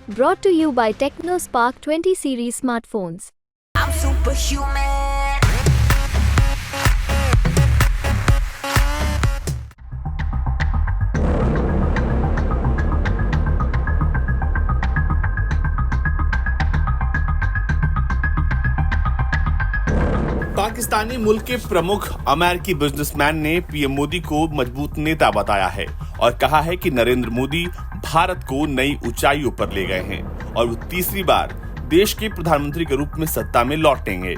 Brought to you by TechnoSpark 20 series smartphones. I'm superhuman. Pakistani मुल्क के प्रमुख अमेरिकी बिजनेसमैन ने पीएम मोदी को मजबूत नेता बताया है और कहा है कि नरेंद्र मोदी भारत को नई ऊंचाइयों पर ले गए हैं और वो तीसरी बार देश के प्रधानमंत्री के रूप में सत्ता में लौटेंगे।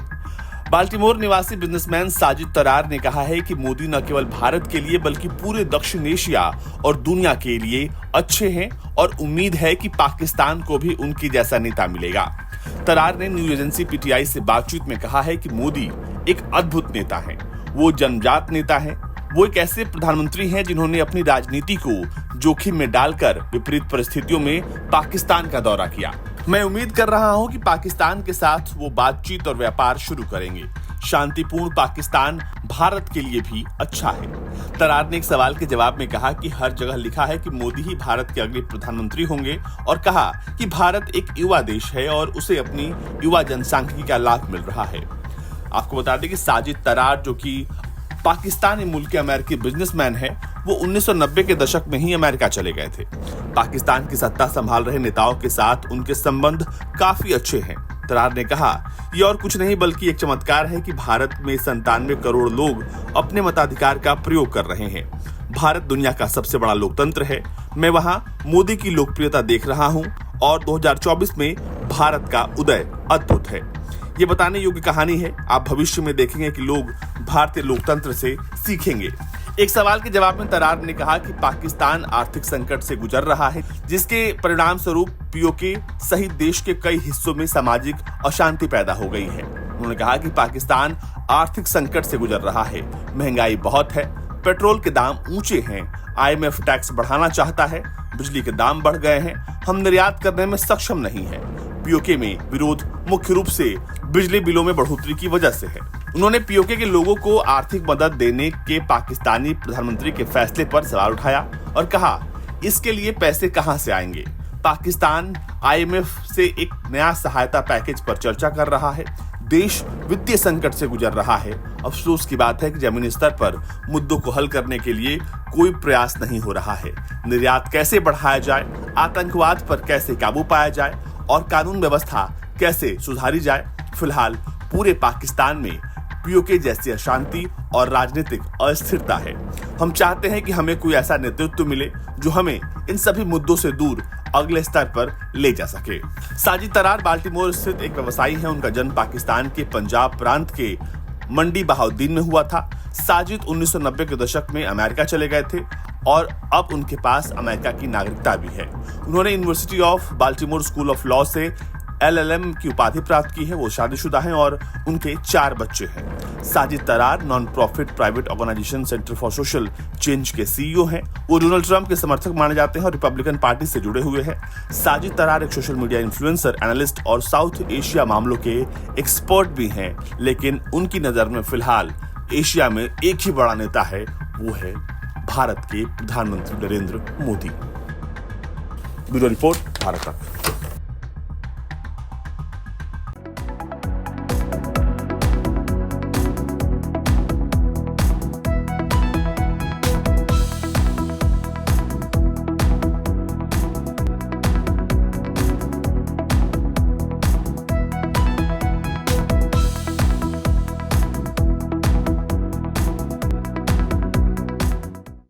बाल्टीमोर निवासी बिजनेसमैन साजिद तरार ने कहा है कि मोदी न केवल भारत के लिए बल्कि पूरे दक्षिण एशिया और दुनिया के लिए अच्छे हैं और उम्मीद है कि पाकिस्तान को भी उनके जैसा नेता मिलेगा। तरार ने न्यूज एजेंसी पीटीआई से बातचीत में कहा है कि मोदी एक अद्भुत नेता हैं। वो जन्मजात नेता हैं। वो एक ऐसे प्रधानमंत्री हैं जिन्होंने अपनी राजनीति को जोखिम में डालकर विपरीत परिस्थितियों में पाकिस्तान का दौरा किया। मैं उम्मीद कर रहा हूं कि पाकिस्तान के साथ वो बातचीत और व्यापार शुरू करेंगे। शांतिपूर्ण पाकिस्तान भारत के लिए भी अच्छा है। तरार ने एक सवाल के जवाब में कहा कि हर जगह लिखा है कि मोदी ही भारत के अगले प्रधानमंत्री होंगे और कहा कि भारत एक युवा देश है और उसे अपनी युवा जनसांख्यिकी का लाभ मिल रहा है। आपको बता दें कि साजिद तरार जो कि पाकिस्तानी मूल के अमेरिकी बिजनेसमैन है, वो 1990 के दशक में ही अमेरिका चले गए थे। पाकिस्तान की सत्ता संभाल रहे नेताओं के साथ उनके संबंध काफी अच्छे हैं। तरार ने कहा, ये और कुछ नहीं बल्कि एक चमत्कार है कि भारत में 97 करोड़ लोग अपने मताधिकार का प्रयोग कर रहे हैं। भारत दुनिया का सबसे बड़ा लोकतंत्र है। मैं वहां मोदी की लोकप्रियता देख रहा हूं और 2024 में भारत का उदय अद्भुत है। ये बताने योग्य कहानी है। आप भविष्य में देखेंगे कि लोग भारतीय लोकतंत्र से सीखेंगे। एक सवाल के जवाब में तरार ने कहा कि पाकिस्तान आर्थिक संकट से गुजर रहा है, जिसके परिणाम स्वरूप पीओके सहित देश के कई हिस्सों में सामाजिक अशांति पैदा हो गई है। उन्होंने कहा कि पाकिस्तान आर्थिक संकट से गुजर रहा है। महंगाई बहुत है, पेट्रोल के दाम ऊंचे हैं, IMF टैक्स बढ़ाना चाहता है, बिजली के दाम बढ़ गए हैं, हम निर्यात करने में सक्षम नहीं है। पीओके में विरोध मुख्य रूप से बिजली बिलों में बढ़ोतरी की वजह से है। उन्होंने पीओके के लोगों को आर्थिक मदद देने के पाकिस्तानी प्रधानमंत्री के फैसले पर सवाल उठाया और कहा, इसके लिए पैसे कहां से आएंगे। पाकिस्तान IMF से एक नया सहायता पैकेज पर चर्चा कर रहा है। देश वित्तीय संकट से गुजर रहा है। अफसोस की बात है कि जमीनी स्तर पर मुद्दों को हल करने के लिए कोई प्रयास नहीं हो रहा है। निर्यात कैसे बढ़ाया जाए, आतंकवाद पर कैसे काबू पाया जाए और कानून व्यवस्था कैसे सुधारी जाए। फिलहाल पूरे पाकिस्तान में पीओके जैसी अशांति और राजनीतिक अस्थिरता है। हम चाहते हैं कि हमें कोई ऐसा नेतृत्व मिले जो हमें इन सभी मुद्दों से दूर अगले स्तर पर ले जा सके। साजिद तरार बाल्टीमोर स्थित एक व्यवसायी है। उनका जन्म पाकिस्तान के पंजाब प्रांत के मंडी बहाउद्दीन में हुआ था। साजिद 1990 के दशक में अमेरिका चले गए थे और अब उनके पास अमेरिका की नागरिकता भी है। उन्होंने university of Baltimore school of law से LLM की उपाधि प्राप्त की है। वो शादीशुदा हैं और उनके 4 बच्चे हैं। Sajid Tarar non profit private organisation centre for social change के CEO हैं। वो डोनाल्ड ट्रंप के समर्थक माने जाते हैं और रिपब्लिकन पार्टी से जुड़े हुए हैं। साजिद तरार एक सोशल मीडिया इन्फ्लुएंसर, एनालिस्ट और साउथ एशिया मामलों के एक्सपर्ट भी हैं, लेकिन उनकी नजर में फिलहाल एशिया में एक ही बड़ा नेता है, वो है भारत के प्रधानमंत्री नरेंद्र मोदी। ब्यूरो रिपोर्ट, भारत तक।